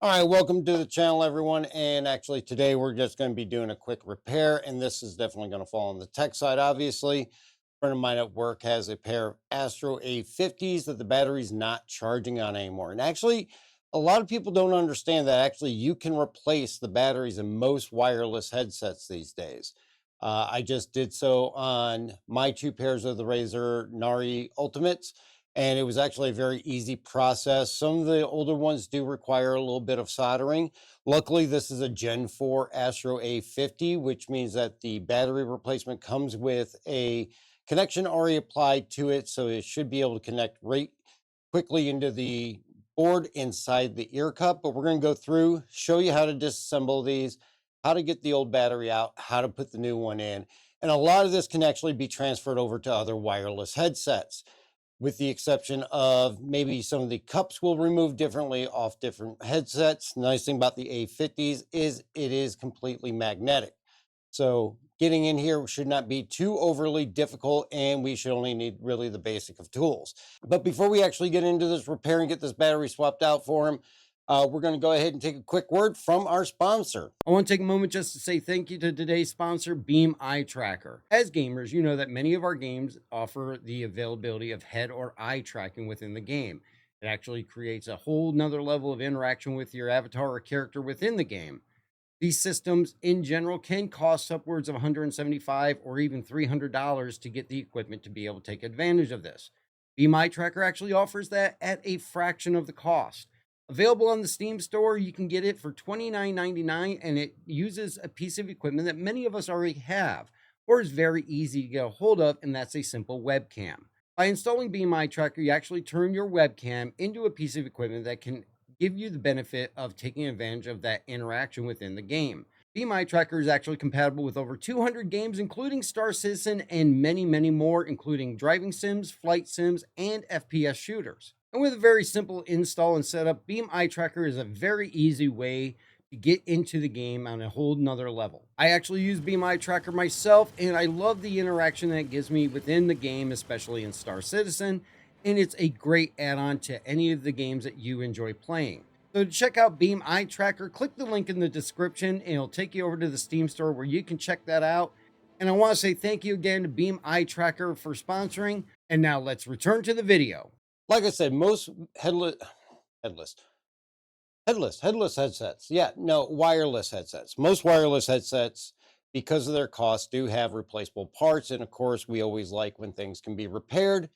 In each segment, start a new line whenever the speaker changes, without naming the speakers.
All right, welcome to the channel, everyone. And actually, today we're just going to be doing a quick repair, and this is definitely going to fall on the tech side. Obviously, a friend of mine at work has a pair of Astro A50s that the battery's not charging on anymore. And actually, a lot of people don't understand that actually you can replace the batteries in most wireless headsets these days. I just did so on my two pairs of the Razer Nari Ultimates, and it was actually a very easy process. Some of the older ones do require a little bit of soldering. Luckily, this is a Gen 4 Astro A50, which means that the battery replacement comes with a connection already applied to it, so it should be able to connect right quickly into the board inside the ear cup. But we're going to go through, show you how to disassemble these, how to get the old battery out, how to put the new one in. And a lot of this can actually be transferred over to other wireless headsets, with the exception of maybe some of the cups will remove differently off different headsets. The nice thing about the A50s is it is completely magnetic. So getting in here should not be too overly difficult, and we should only need really the basic of tools. But before we actually get into this repair and get this battery swapped out for him, we're going to go ahead and take a quick word from our sponsor. I want to take a moment just to say thank you to today's sponsor, Beam Eye Tracker. As gamers, you know that many of our games offer the availability of head or eye tracking within the game. It actually creates a whole nother level of interaction with your avatar or character within the game. These systems in general can cost upwards of $175 or even $300 to get the equipment to be able to take advantage of this. Be My Tracker actually offers that at a fraction of the cost. Available on the Steam store, you can get it for $29.99, and it uses a piece of equipment that many of us already have or is very easy to get a hold of, and that's a simple webcam. By installing Be My Tracker, you actually turn your webcam into a piece of equipment that can give you the benefit of taking advantage of that interaction within the game. Be My Tracker is actually compatible with over 200 games, including Star Citizen and many, many more, including driving sims, flight sims, and FPS shooters. And with a very simple install and setup, Beam Eye Tracker is a very easy way to get into the game on a whole nother level. I actually use Beam Eye Tracker myself, and I love the interaction that it gives me within the game, especially in Star Citizen, and it's a great add-on to any of the games that you enjoy playing. So to check out Beam Eye Tracker, click the link in the description, and it'll take you over to the Steam store where you can check that out. And I want to say thank you again to Beam Eye Tracker for sponsoring. And now let's return to the video. Like I said, most headless headsets. Yeah, no, wireless headsets. Most wireless headsets, because of their cost, do have replaceable parts. And of course, we always like when things can be repaired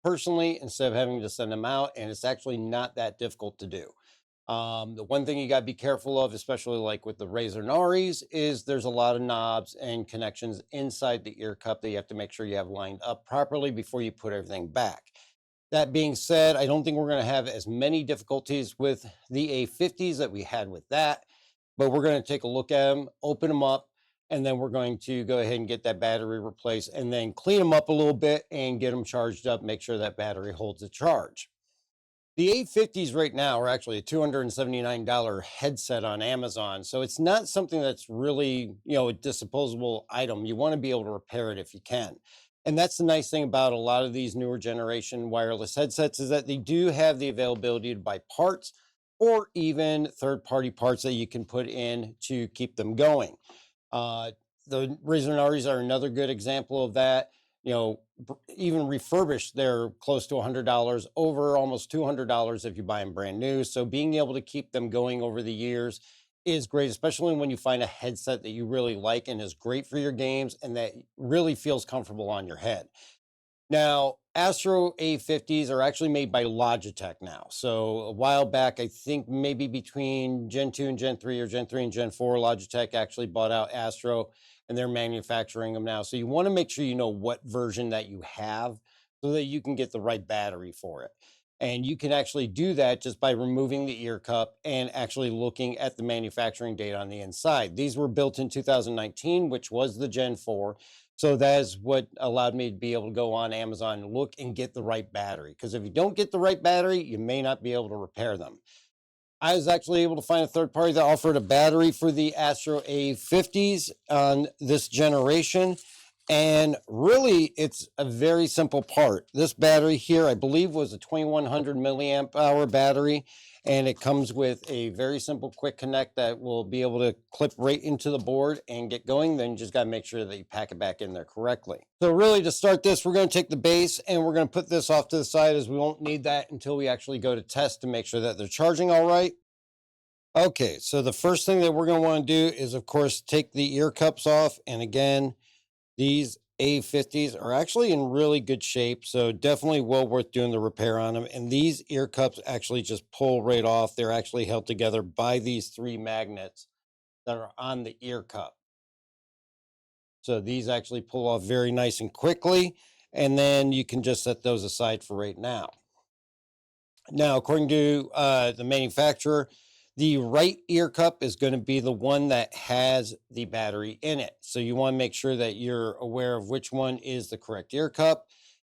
personally instead of having to send them out, and it's actually not that difficult to do. The one thing you got to be careful of, especially like with the Razer Naris, is there's a lot of knobs and connections inside the ear cup that you have to make sure you have lined up properly before you put everything back. That being said, I don't think we're going to have as many difficulties with the A50s that we had with that, but we're going to take a look at them, open them up, and then we're going to go ahead and get that battery replaced and then clean them up a little bit and get them charged up, make sure that battery holds a charge. The A50s right now are actually a $279 headset on Amazon. So it's not something that's really, a disposable item. You want to be able to repair it if you can. And that's the nice thing about a lot of these newer generation wireless headsets, is that they do have the availability to buy parts or even third-party parts that you can put in to keep them going. The Razer Naris are another good example of that. Even refurbished, they're close to $100, over almost $200 if you buy them brand new. So being able to keep them going over the years is great, especially when you find a headset that you really like and is great for your games and that really feels comfortable on your head. Now, Astro A50s are actually made by Logitech now. So a while back, I think maybe between Gen 2 and Gen 3 or Gen 3 and Gen 4, Logitech actually bought out Astro and they're manufacturing them now. So you want to make sure you know what version that you have so that you can get the right battery for it. And you can actually do that just by removing the ear cup and actually looking at the manufacturing date on the inside. These were built in 2019, which was the Gen 4. So that is what allowed me to be able to go on Amazon and look and get the right battery. Because if you don't get the right battery, you may not be able to repair them. I was actually able to find a third party that offered a battery for the Astro A50s on this generation. And really, it's a very simple part. This battery here, I believe, was a 2100 milliamp hour battery, and it comes with a very simple quick connect that will be able to clip right into the board and get going. Then you just got to make sure that you pack it back in there correctly. So really, to start this, we're going to take the base and we're going to put this off to the side, as we won't need that until we actually go to test to make sure that they're charging all right. Okay, so the first thing that we're going to want to do is, of course, take the ear cups off. And again, these A50s are actually in really good shape, so definitely well worth doing the repair on them. And these ear cups actually just pull right off. They're actually held together by these 3 magnets that are on the ear cup. So these actually pull off very nice and quickly, and then you can just set those aside for right now. Now, according to the manufacturer, the right ear cup is going to be the one that has the battery in it. So you want to make sure that you're aware of which one is the correct ear cup,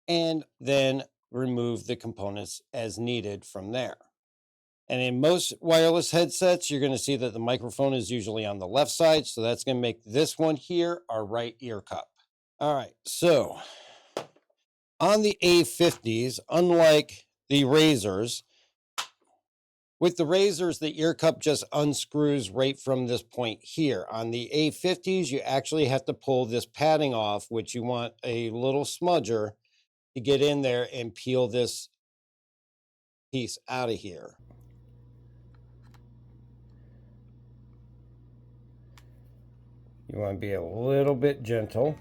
and then remove the components as needed from there. And in most wireless headsets, you're going to see that the microphone is usually on the left side. So that's going to make this one here our right ear cup. All right. So on the A50s, unlike the Razors, with the Razors, the ear cup just unscrews right from this point here. On the A50s, you actually have to pull this padding off, which you want a little smudger to get in there and peel this piece out of here. You want to be a little bit gentle.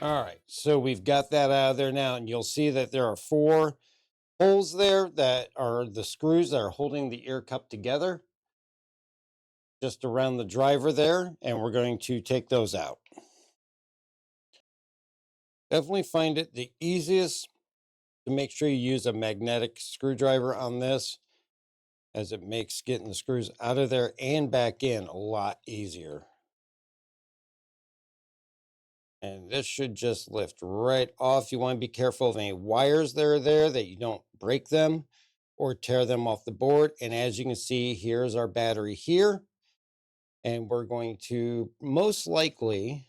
All right, so we've got that out of there now, and you'll see that there are 4 holes there that are the screws that are holding the ear cup together, just around the driver there, and we're going to take those out. Definitely find it the easiest to make sure you use a magnetic screwdriver on this, as it makes getting the screws out of there and back in a lot easier. And this should just lift right off. You want to be careful of any wires that are there, that you don't break them or tear them off the board. And as you can see, here's our battery here. And we're going to most likely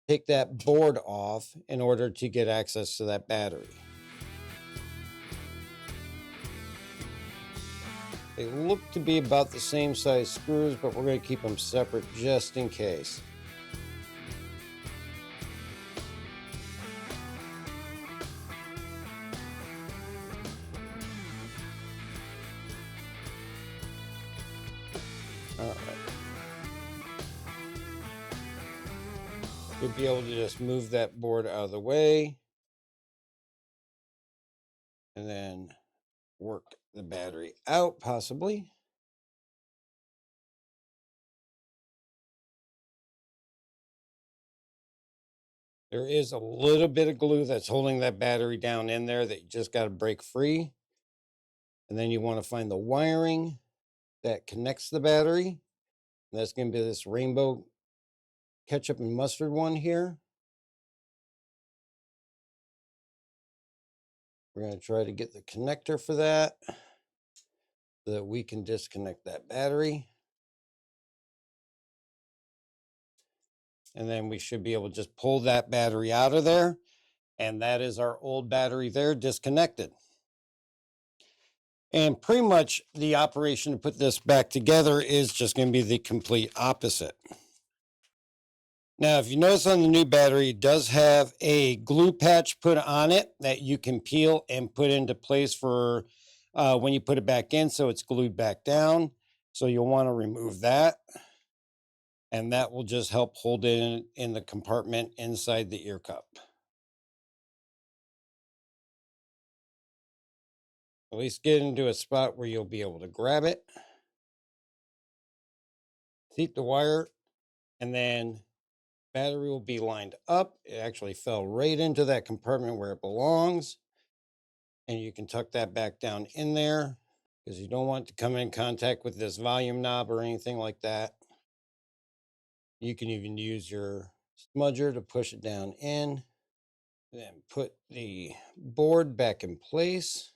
take that board off in order to get access to that battery. They look to be about the same size screws, but we're going to keep them separate just in case. All right. You'll be able to just move that board out of the way and then work the battery out, possibly. There is a little bit of glue that's holding that battery down in there that you just got to break free. And then you want to find the wiring that connects the battery. And that's going to be this rainbow ketchup and mustard one here. We're going to try to get the connector for that so that we can disconnect that battery. And then we should be able to just pull that battery out of there. And that is our old battery there disconnected. And pretty much the operation to put this back together is just going to be the complete opposite. Now, if you notice on the new battery, it does have a glue patch put on it that you can peel and put into place for when you put it back in, so it's glued back down. So you'll want to remove that. And that will just help hold it in the compartment inside the ear cup. At least get into a spot where you'll be able to grab it, seat the wire, and then battery will be lined up. It actually fell right into that compartment where it belongs. And you can tuck that back down in there. because you don't want to come in contact with this volume knob or anything like that. You can even use your smudger to push it down in. Then put the board back in place.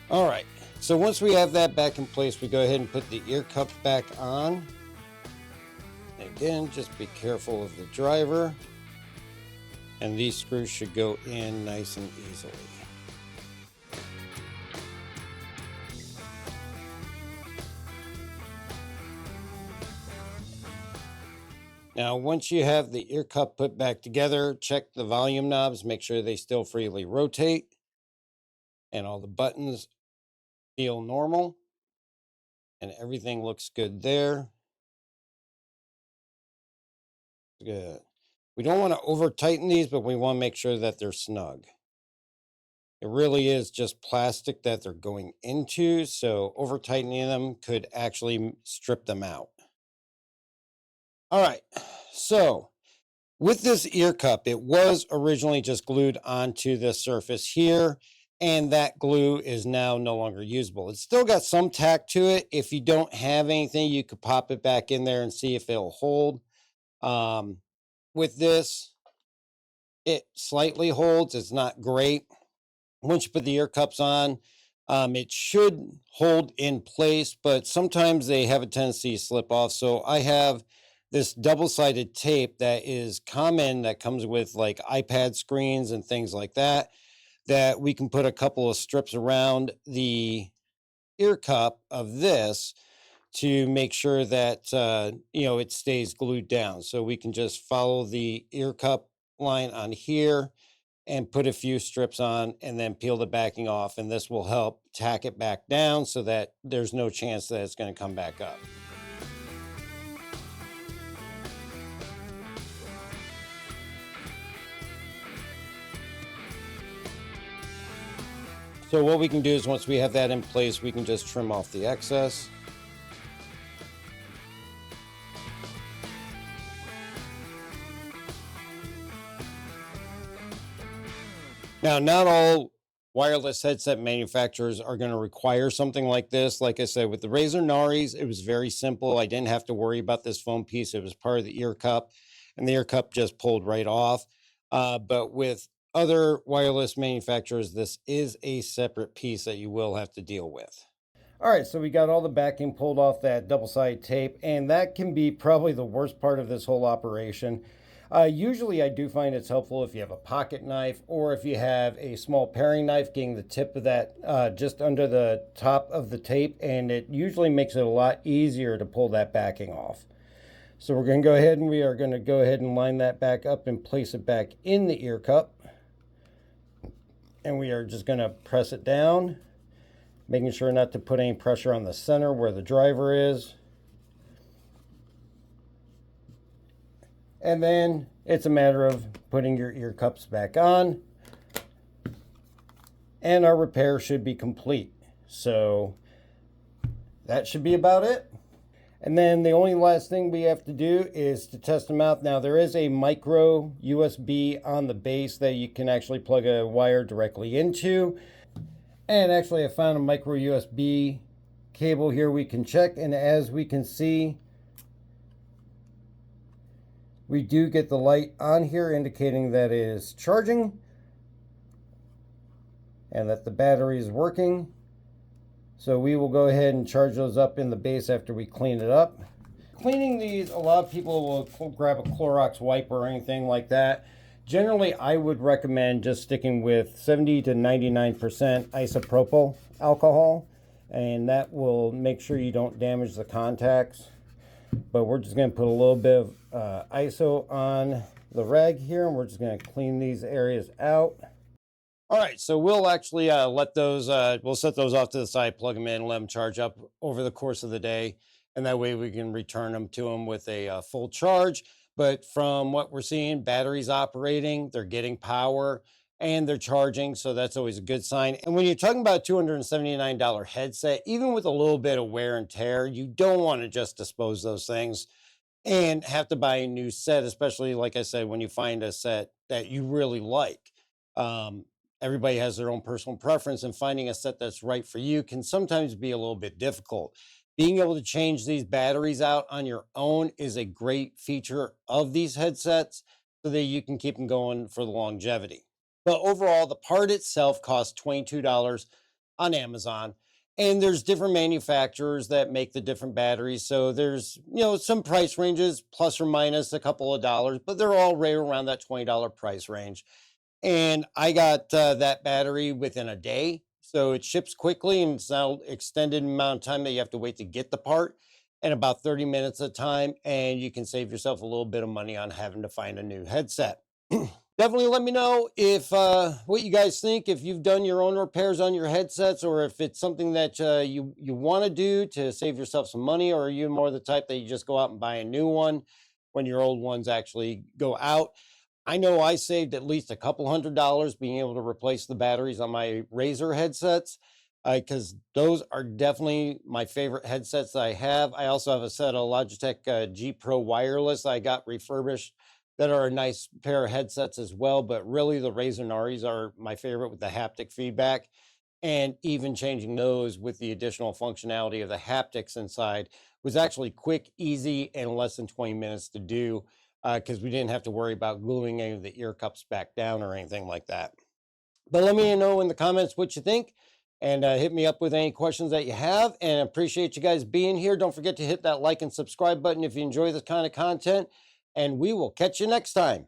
All right, so once we have that back in place, we go ahead and put the ear cup back on. Again, just be careful of the driver. And these screws should go in nice and easily. Now, once you have the ear cup put back together, check the volume knobs, make sure they still freely rotate and all the buttons feel normal and everything looks good there. Good. We don't want to over tighten these, but we want to make sure that they're snug. It really is just plastic that they're going into, so over tightening them could actually strip them out. All right, so with this ear cup, it was originally just glued onto the surface here, and that glue is now no longer usable. It's still got some tack to it. If you don't have anything, you could pop it back in there and see if it'll hold. With this, it slightly holds. It's not great. Once you put the ear cups on, it should hold in place, but sometimes they have a tendency to slip off. So I have this double-sided tape that is common, that comes with like iPad screens and things like that, that we can put a couple of strips around the ear cup of this to make sure that it stays glued down. So we can just follow the ear cup line on here and put a few strips on and then peel the backing off, and this will help tack it back down so that there's no chance that it's going to come back up. So what we can do is, once we have that in place, we can just trim off the excess. Now, not all wireless headset manufacturers are going to require something like this. Like I said, with the Razer Naris, it was very simple. I didn't have to worry about this foam piece. It was part of the ear cup, and the ear cup just pulled right off. But with other wireless manufacturers, this is a separate piece that you will have to deal with. All right, so we got all the backing pulled off that double-sided tape, and that can be probably the worst part of this whole operation. Usually I do find it's helpful if you have a pocket knife, or if you have a small paring knife, getting the tip of that just under the top of the tape, and it usually makes it a lot easier to pull that backing off. So we're going to go ahead and we are going to go ahead and line that back up and place it back in the ear cup. And we are just going to press it down, making sure not to put any pressure on the center where the driver is. And then it's a matter of putting your ear cups back on, and our repair should be complete. So that should be about it. And then the only last thing we have to do is to test them out. Now, there is a micro USB on the base that you can actually plug a wire directly into. And actually, I found a micro USB cable here we can check. And as we can see, we do get the light on here indicating that it is charging and that the battery is working. So we will go ahead and charge those up in the base after we clean it up. Cleaning these, a lot of people will grab a Clorox wipe or anything like that. Generally, I would recommend just sticking with 70 to 99% isopropyl alcohol, and that will make sure you don't damage the contacts. But we're just going to put a little bit of ISO on the rag here, and we're just going to clean these areas out. All right, so we'll actually let those, we'll set those off to the side, plug them in, let them charge up over the course of the day, and that way we can return them to them with a full charge. But from what we're seeing, batteries operating, they're getting power. and they're charging, so that's always a good sign. And when you're talking about $279 headset, even with a little bit of wear and tear, you don't want to just dispose those things and have to buy a new set, especially like I said, when you find a set that you really like. Um, Everybody has their own personal preference, and finding a set that's right for you can sometimes be a little bit difficult. Being able to change these batteries out on your own is a great feature of these headsets so that you can keep them going for the longevity. But overall, the part itself costs $22 on Amazon, and there's different manufacturers that make the different batteries, so there's some price ranges plus or minus a couple of dollars, but they're all right around that $20 price range. And I got that battery within a day, so it ships quickly, and it's not extended amount of time that you have to wait to get the part, and about 30 minutes of time, and you can save yourself a little bit of money on having to find a new headset. Definitely let me know if what you guys think, if you've done your own repairs on your headsets, or if it's something that you want to do to save yourself some money, or are you more the type that you just go out and buy a new one when your old ones actually go out. I know I saved at least a couple $100 being able to replace the batteries on my Razer headsets, because those are definitely my favorite headsets that I have. I also have a set of Logitech G Pro wireless I got refurbished that are a nice pair of headsets as well. But really, the Razer Naris are my favorite with the haptic feedback. And even changing those with the additional functionality of the haptics inside was actually quick, easy, and less than 20 minutes to do, because we didn't have to worry about gluing any of the ear cups back down or anything like that. But let me know in the comments what you think, and hit me up with any questions that you have. And I appreciate you guys being here. Don't forget to hit that like and subscribe button if you enjoy this kind of content, and we will catch you next time.